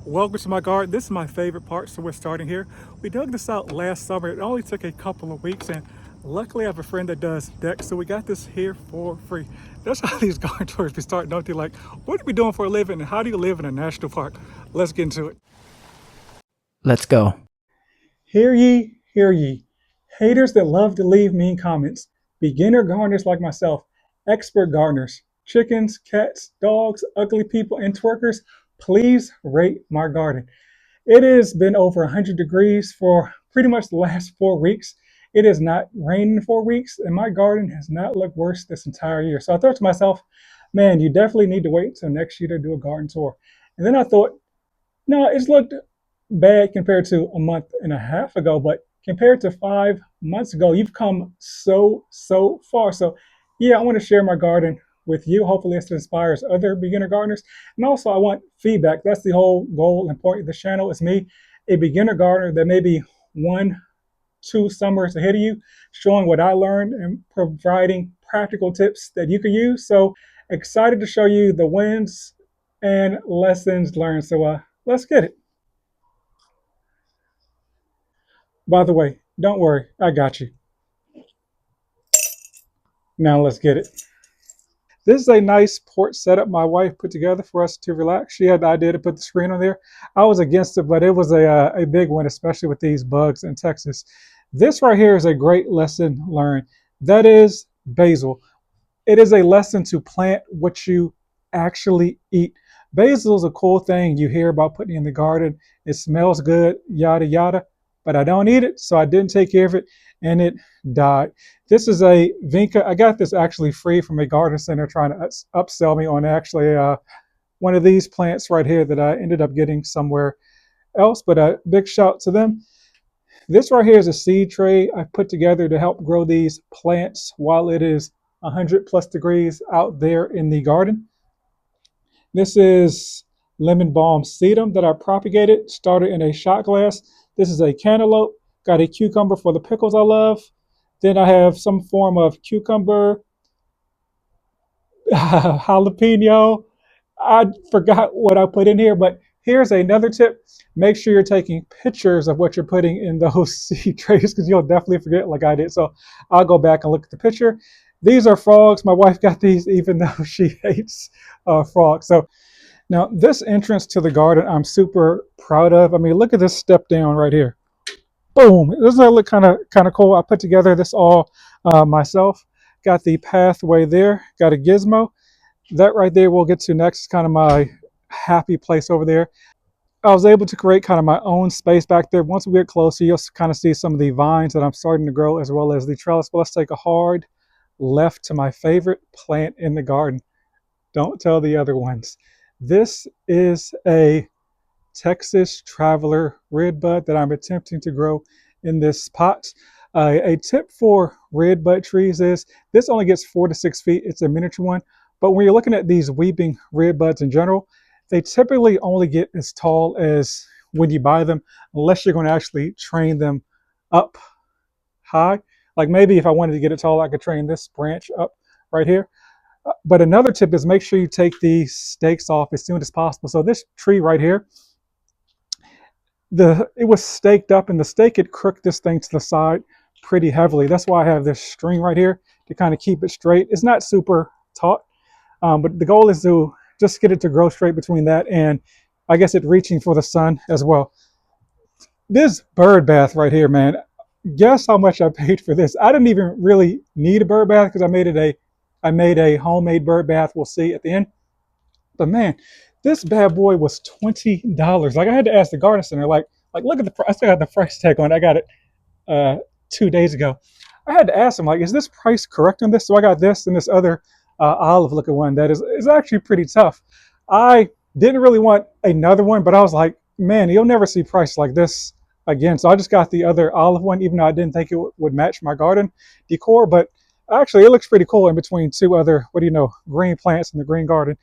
Welcome to my garden. This is my favorite part, so we're starting here. We dug this out last summer. It only took a couple of weeks, and luckily I have a friend that does decks, so we got this here for free. That's how these garden tours be starting, don't they? Like, what are we doing for a living, and how do you live in a national park? Let's get into it. Let's go. Hear ye, hear ye. Haters that love to leave mean comments. Beginner gardeners like myself, expert gardeners, chickens, cats, dogs, ugly people, and twerkers, please rate my garden. It has been over 100 degrees for pretty much the last 4 weeks. It has not rained in 4 weeks, and my garden has not looked worse this entire year. So I thought to myself, man, you definitely need to wait until next year to do a garden tour. And then I thought, no, it's looked bad compared to a month and a half ago, but compared to 5 months ago, you've come so far. So, yeah, I want to share my garden with you. Hopefully, this inspires other beginner gardeners. And also, I want feedback. That's the whole goal and point of the channel is me, a beginner gardener that may be 1, 2 summers ahead of you, showing what I learned and providing practical tips that you can use. So, excited to show you the wins and lessons learned. So, let's get it. By the way, don't worry, I got you. Now let's get it. This is a nice porch setup my wife put together for us to relax. She had the idea to put the screen on there. I was against it, but it was a big one, especially with these bugs in Texas. This right here is a great lesson learned. That is basil. It is a lesson to plant what you actually eat. Basil is a cool thing you hear about putting in the garden. It smells good, yada yada, but I don't eat it, so I didn't take care of it, and it died. This is a vinca. I got this actually free from a garden center trying to upsell me on actually one of these plants right here that I ended up getting somewhere else. But a big shout to them. This right here is a seed tray I put together to help grow these plants while it is 100 plus degrees out there in the garden. This is lemon balm sedum that I propagated, started in a shot glass. This is a cantaloupe, got a cucumber for the pickles I love. Then I have some form of cucumber, jalapeno. I forgot what I put in here, but here's another tip. Make sure you're taking pictures of what you're putting in those seed trays because you'll definitely forget like I did. So I'll go back and look at the picture. These are frogs. My wife got these even though she hates frogs. So now this entrance to the garden, I'm super proud of. I mean, look at this step down right here. Boom! Doesn't that look kind of cool? I put together this all myself. Got the pathway there. Got a gizmo. That right there we'll get to next. Is kind of my happy place over there. I was able to create kind of my own space back there. Once we get closer, you'll kind of see some of the vines that I'm starting to grow as well as the trellis. But let's take a hard left to my favorite plant in the garden. Don't tell the other ones. This is a Texas Traveler redbud that I'm attempting to grow in this pot. A tip for redbud trees is this only gets 4 to 6 feet. It's a miniature one. But when you're looking at these weeping redbuds in general, they typically only get as tall as when you buy them, unless you're going to actually train them up high. Like maybe if I wanted to get it tall, I could train this branch up right here. But another tip is make sure you take the stakes off as soon as possible. So this tree right here, it was staked up, and the stake had crooked this thing to the side pretty heavily. That's why I have this string right here to kind of keep it straight. It's not super taut, but the goal is to just get it to grow straight between that and I guess it reaching for the sun as well. This bird bath right here, man. Guess how much I paid for this? I didn't even really need a bird bath because I made a homemade bird bath. We'll see at the end. But man, this bad boy was $20. Like I had to ask the garden center, like look at the price. I still got the price tag on it. I got it uh 2 days ago. I had to ask him, like, is this price correct on this? So I got this and this other olive looking one that is actually pretty tough. I didn't really want another one, but I was like, man, you'll never see price like this again. So I just got the other olive one, even though I didn't think it would match my garden decor. But actually, it looks pretty cool in between two other, what do you know, green plants in the green garden.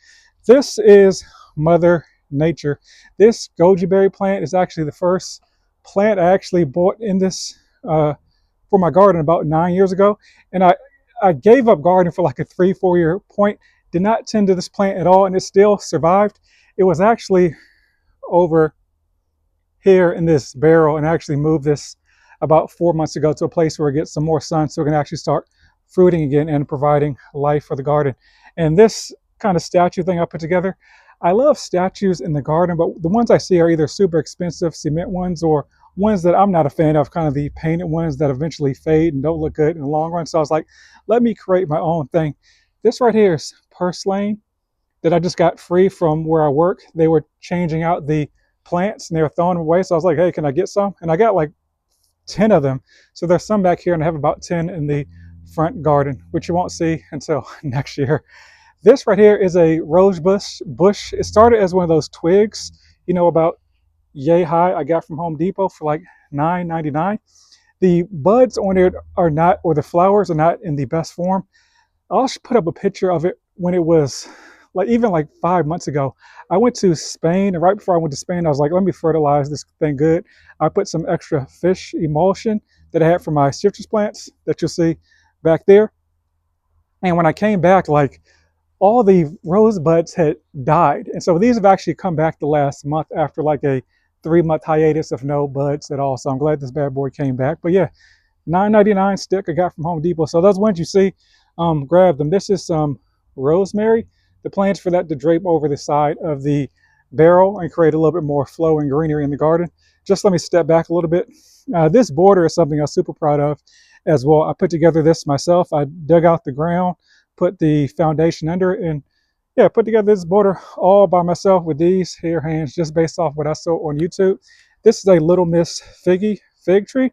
This is Mother Nature. This goji berry plant is actually the first plant I actually bought in this for my garden about 9 years ago. And I gave up gardening for like a 3, 4 year point. Did not tend to this plant at all, and it still survived. It was actually over here in this barrel and actually moved this about 4 months ago to a place where it gets some more sun so it can actually start fruiting again and providing life for the garden. And this kind of statue thing I put together, I love statues in the garden, but the ones I see are either super expensive cement ones or ones that I'm not a fan of, kind of the painted ones that eventually fade and don't look good in the long run. So I was like, let me create my own thing. This right here is purslane that I just got free from where I work. They were changing out the plants and they were throwing them away. So I was like, hey, can I get some? And I got like 10 of them. So there's some back here and I have about 10 in the front garden, which you won't see until next year. This right here is a rose bush. It started as one of those twigs, about yay high. I got from Home Depot for like $9.99. The buds on it are not, or the flowers are not in the best form. I'll put up a picture of it when it was even like 5 months ago. I went to Spain, and right before I went to Spain, I was like, let me fertilize this thing good. I put some extra fish emulsion that I had for my citrus plants that you'll see back there. And when I came back, like all the rosebuds had died. And so these have actually come back the last month after like a 3 month hiatus of no buds at all. So I'm glad this bad boy came back. But yeah, $9.99 stick I got from Home Depot. So those ones you see, grab them. This is some rosemary. The plan's for that to drape over the side of the barrel and create a little bit more flow and greenery in the garden. Just let me step back a little bit. This border is something I'm super proud of as well. I put together this myself. I dug out the ground, put the foundation under it, and yeah, put together this border all by myself with these here hands just based off what I saw on YouTube. This is a Little Miss fig tree.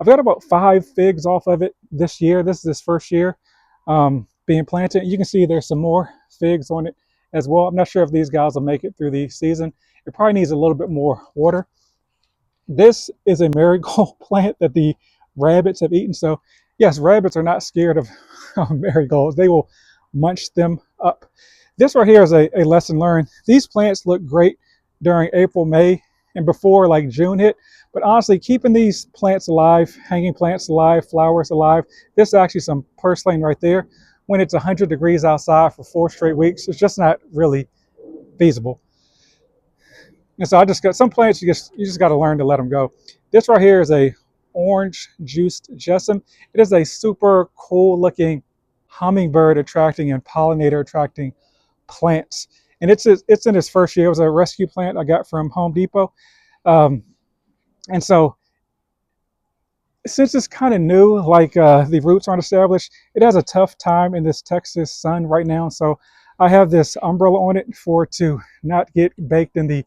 I've got about 5 figs off of it this year. This is this first year being planted. You can see there's some more figs on it as well. I'm not sure if these guys will make it through the season. It probably needs a little bit more water. This is a marigold plant that the rabbits have eaten. So yes, rabbits are not scared of marigolds. They will munch them up. This right here is a lesson learned. These plants look great during April, May, and before like June hit. But honestly, keeping these plants alive, hanging plants alive, flowers alive, this is actually some purslane right there. When it's 100 degrees outside for 4 straight weeks, it's just not really feasible. And so I just got some plants you just got to learn to let them go. This right here is a orange juiced jessam. It is a super cool looking hummingbird attracting and pollinator attracting plants. And it's in its first year. It was a rescue plant I got from Home Depot. And so since it's kind of new, like the roots aren't established, it has a tough time in this Texas sun right now. So I have this umbrella on it for it to not get baked in the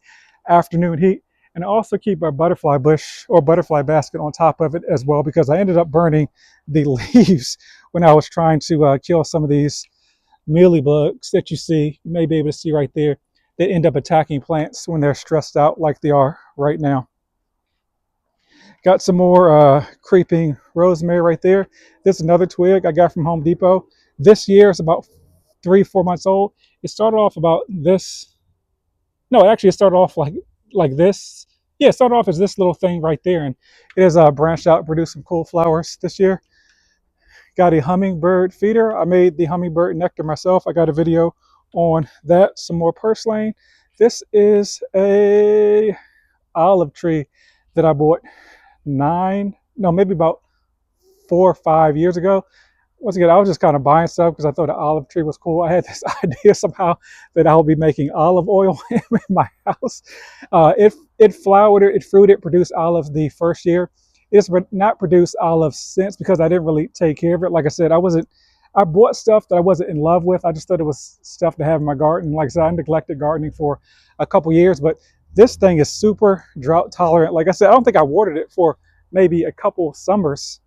afternoon heat, and also keep a butterfly bush or butterfly basket on top of it as well, because I ended up burning the leaves when I was trying to kill some of these mealy bugs that you see. You may be able to see right there. They end up attacking plants when they're stressed out like they are right now. Got some more creeping rosemary right there. This is another twig I got from Home Depot. This year it's about 3-4 months old. It started off about this. No, actually it started off like this. Yeah, it started off as this little thing right there, and it has branched out and produced some cool flowers this year. Got a hummingbird feeder. I made the hummingbird nectar myself. I got a video on that. Some more purslane. This is a olive tree that I bought maybe about 4 or 5 years ago. Once again, I was just kind of buying stuff because I thought the olive tree was cool. I had this idea somehow that I would be making olive oil in my house. It flowered, it fruited, produced olives the first year. It's not produced olives since because I didn't really take care of it. Like I said, I bought stuff that I wasn't in love with. I just thought it was stuff to have in my garden. Like I said, I neglected gardening for a couple years, but this thing is super drought tolerant. Like I said, I don't think I watered it for maybe a couple summers.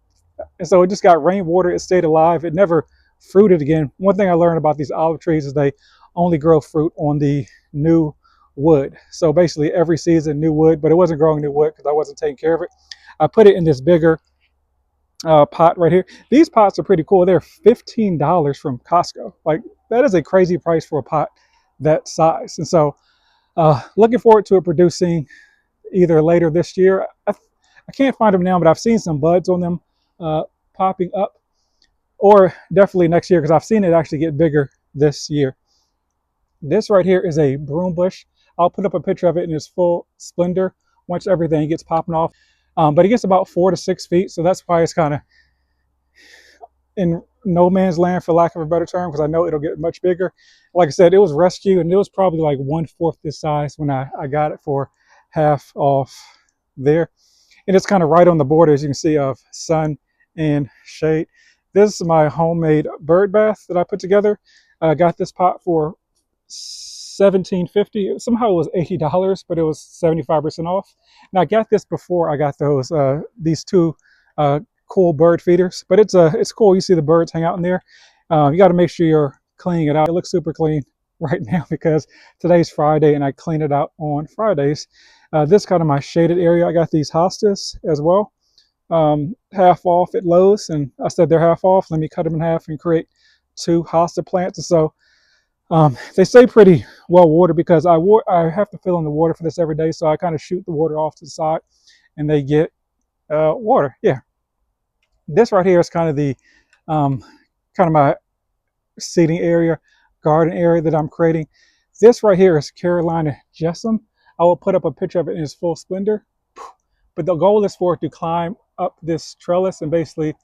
And so it just got rainwater. It stayed alive. It never fruited again. One thing I learned about these olive trees is they only grow fruit on the new wood. So basically every season, new wood, but it wasn't growing new wood because I wasn't taking care of it. I put it in this bigger pot right here. These pots are pretty cool. They're $15 from Costco. Like that is a crazy price for a pot that size. And so looking forward to it producing either later this year. I can't find them now, but I've seen some buds on them popping up, or definitely next year because I've seen it actually get bigger this year. This right here is a broom bush. I'll put up a picture of it in its full splendor once everything gets popping off. But it gets about 4 to 6 feet, so that's why it's kind of in no man's land, for lack of a better term, because I know it'll get much bigger. Like I said, it was rescued, and it was probably like 1/4 this size when I got it for half off there. And it's kind of right on the border, as you can see, of sun and shade. This is my homemade bird bath that I put together. I got this pot for $17.50. Somehow it was $80, but it was 75% off. And I got this before I got these two cool bird feeders. But it's cool. You see the birds hang out in there. You got to make sure you're cleaning it out. It looks super clean right now because today's Friday and I clean it out on Fridays. This kind of my shaded area. I got these hostas as well, half off at Lowe's, and I said they're half off. Let me cut them in half and create 2 hosta plants. And so they stay pretty well watered because I have to fill in the water for this every day, so I kind of shoot the water off to the side, and they get water. Yeah, this right here is kind of the kind of my seating area, garden area that I'm creating. This right here is Carolina Jessamine. I will put up a picture of it in its full splendor. But the goal is for it to climb up this trellis and basically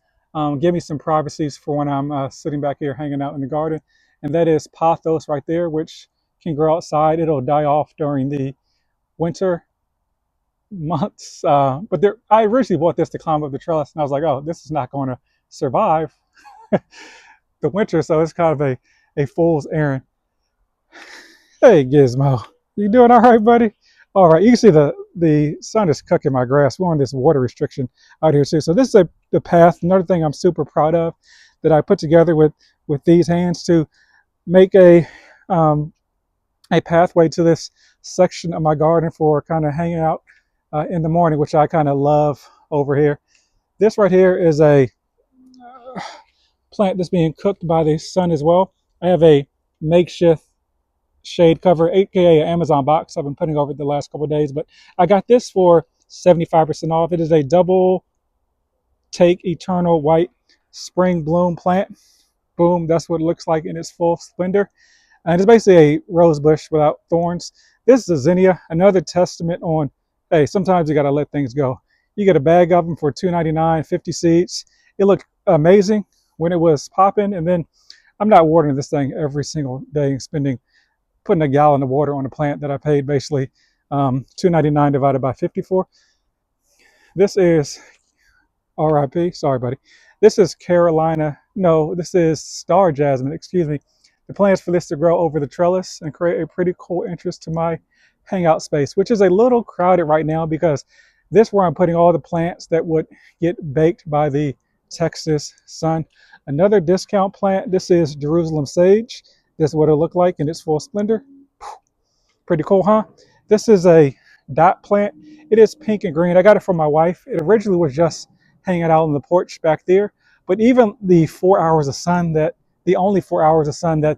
give me some privacy for when I'm sitting back here hanging out in the garden. And that is pothos right there, which can grow outside. It'll die off during the winter months. But I originally bought this to climb up the trellis, and I was like, oh, this is not going to survive the winter, so it's kind of a fool's errand. Hey, Gizmo, you doing all right, buddy? All right, you can see the sun is cooking my grass. We're on this water restriction out here too. So this is the path. Another thing I'm super proud of that I put together with these hands to make a pathway to this section of my garden for kind of hanging out in the morning, which I kind of love over here. This right here is a plant that's being cooked by the sun as well. I have a makeshift shade cover, aka an Amazon box I've been putting over it the last couple of days, but I got this for 75% off. It is a double take eternal white spring bloom plant. Boom, that's what it looks like in its full splendor. And it's basically a rose bush without thorns. This is a zinnia, another testament on, hey, sometimes you got to let things go. You get a bag of them for $2.99, 50 seeds. It looked amazing when it was popping, and then I'm not watering this thing every single day, putting a gallon of water on a plant that I paid basically $2.99 divided by 54. This is RIP. Sorry, buddy. This is Carolina. No, this is Star Jasmine. Excuse me. The plan is for this to grow over the trellis and create a pretty cool entrance to my hangout space, which is a little crowded right now because this is where I'm putting all the plants that would get baked by the Texas sun. Another discount plant. This is Jerusalem sage. This is what it'll look like in its full splendor. Pretty cool, huh? This is a dot plant. It is pink and green. I got it from my wife. It originally was just hanging out on the porch back there. But even the only 4 hours of sun that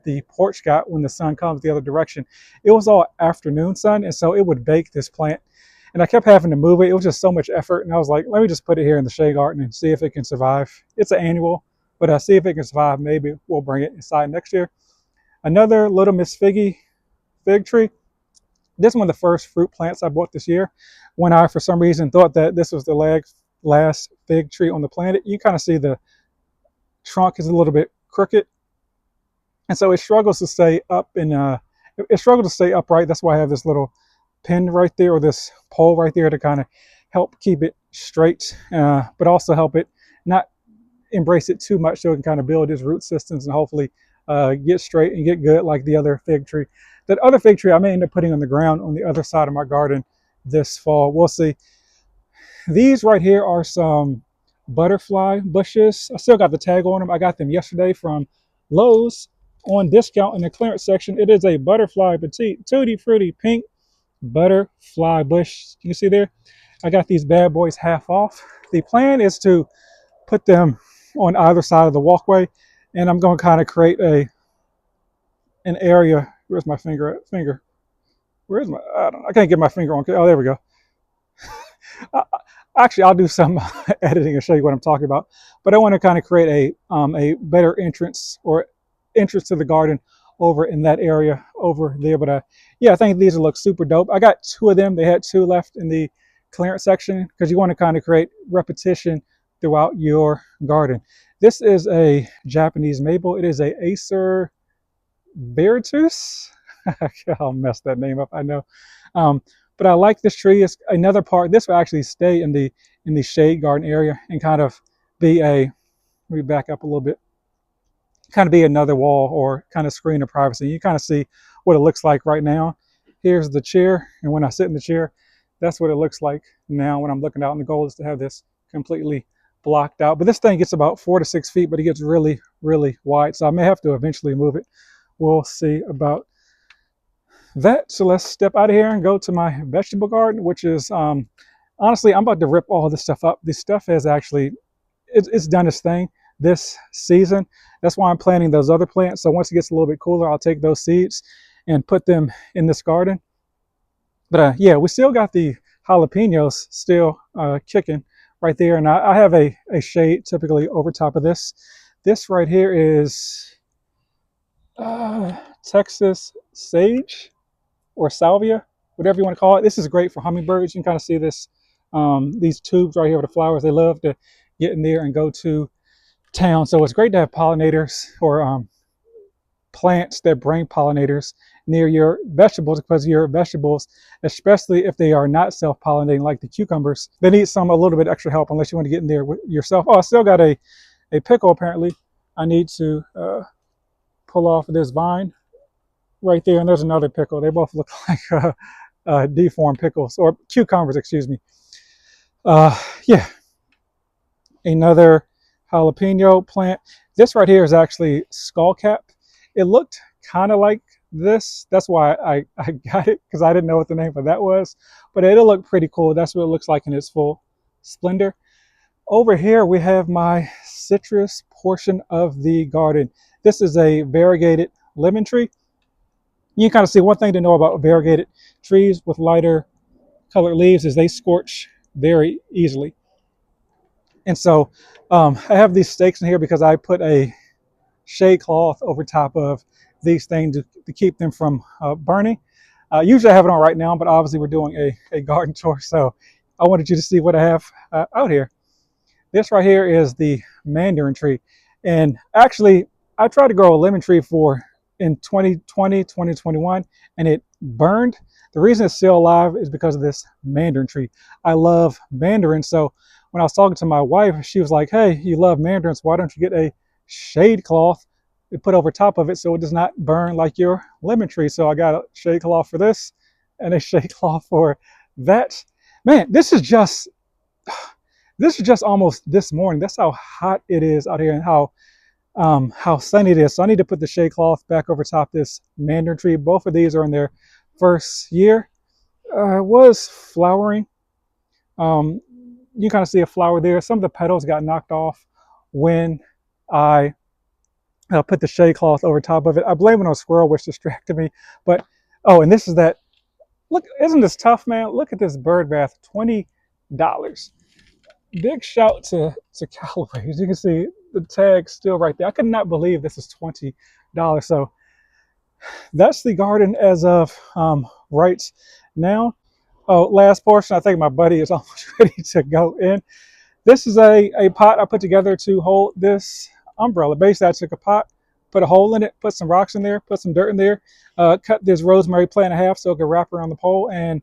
the porch got when the sun comes the other direction, it was all afternoon sun. And so it would bake this plant. And I kept having to move it. It was just so much effort. And I was like, let me just put it here in the shade garden and see if it can survive. It's an annual, but see if it can survive. Maybe we'll bring it inside next year. Another Little Miss Figgy fig tree. This is one of the first fruit plants I bought this year. When I, for some reason, thought that this was the last fig tree on the planet, you kind of see the trunk is a little bit crooked, and so it struggles to stay up it struggles to stay upright. That's why I have this little pin right there, or this pole right there, to kind of help keep it straight, but also help it not embrace it too much so it can kind of build its root systems and hopefully get straight and get good like the other fig tree. That other fig tree I may end up putting on the ground on the other side of my garden this fall. We'll see. These right here are some butterfly bushes. I still got the tag on them. I got them yesterday from Lowe's on discount in the clearance section. It is a butterfly petite tutti frutti pink butterfly bush. You can see there. I got these bad boys half off. The plan is to put them on either side of the walkway, and I'm going to kind of create an area. Where's my finger? Where's my? I can't get my finger on. Oh, there we go. Actually, I'll do some editing and show you what I'm talking about. But I want to kind of create a better entrance to the garden over in that area over there. But yeah, I think these look super dope. I got two of them. They had two left in the clearance section because you want to kind of create repetition throughout your garden. This is a Japanese maple. It is a Acer Veritas. I'll mess that name up, I know. Um, but I like this tree. It's another part. This will actually stay in the shade garden area and kind of be a. Let me back up a little bit. Kind of be another wall or kind of screen of privacy. You kind of see what it looks like right now. Here's the chair, and when I sit in the chair, that's what it looks like now when I'm looking out. And the goal is to have this completely blocked out. But this thing gets about 4 to 6 feet, but it gets really, really wide. So I may have to eventually move it. We'll see about that. So let's step out of here and go to my vegetable garden, which is honestly, I'm about to rip all this stuff up. This stuff has actually it's done its thing this season. That's why I'm planting those other plants. So once it gets a little bit cooler, I'll take those seeds and put them in this garden. But yeah, we still got the jalapenos still kicking right there. And I have a shade typically over top of this. This right here is Texas sage or salvia, whatever you want to call it. This is great for hummingbirds. You can kind of see this, these tubes right here with the flowers. They love to get in there and go to town. So it's great to have pollinators or plants that bring pollinators near your vegetables, because your vegetables, especially if they are not self-pollinating like the cucumbers, they need a little bit extra help unless you want to get in there with yourself. Oh, I still got a pickle apparently. I need to pull off this vine right there, and there's another pickle. They both look like deformed pickles or cucumbers, excuse me. Yeah, another jalapeno plant. This right here is actually skullcap. It looked kind of like this. That's why I got it, because I didn't know what the name of that was. But it'll look pretty cool. That's what it looks like in its full splendor. Over here we have my citrus portion of the garden. This is a variegated lemon tree. You can kind of see one thing to know about variegated trees with lighter colored leaves is they scorch very easily. And so I have these stakes in here because I put a shade cloth over top of these things to keep them from burning. Usually I have it on right now, but obviously we're doing a garden tour, so I wanted you to see what I have out here. This right here is the mandarin tree. And actually, I tried to grow a lemon tree in 2020, 2021, and it burned. The reason it's still alive is because of this mandarin tree. I love mandarins, so when I was talking to my wife, she was like, hey, you love mandarins, why don't you get a shade cloth and put over top of it so it does not burn like your lemon tree? So I got a shade cloth for this and a shade cloth for that. Man, this is just almost this morning. That's how hot it is out here and how sunny it is. So I need to put the shade cloth back over top this mandarin tree. Both of these are in their first year. It was flowering. You kind of see a flower there. Some of the petals got knocked off when I put the shade cloth over top of it. I blame it on a squirrel, which distracted me. But oh, and this is that. Look, isn't this tough, man? Look at this bird bath, $20. Big shout to Callaway. As you can see, the tag's still right there. I could not believe this is $20. So that's the garden as of right now. Oh, last portion. I think my buddy is almost ready to go in. This is a pot I put together to hold this umbrella. Basically, I took a pot, put a hole in it, put some rocks in there, put some dirt in there, cut this rosemary plant in half so it could wrap around the pole, and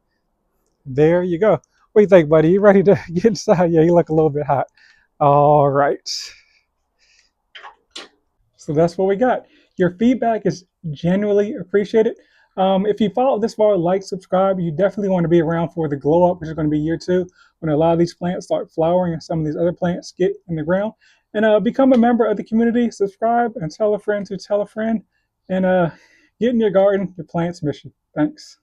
there you go. What do you think, buddy? You ready to get inside? Yeah, you look a little bit hot. All right. So that's what we got. Your feedback is genuinely appreciated. If you followed this far, like, subscribe. You definitely want to be around for the glow up, which is going to be year 2, when a lot of these plants start flowering and some of these other plants get in the ground. And become a member of the community. Subscribe and tell a friend to tell a friend. And get in your garden, your plants mission. Thanks.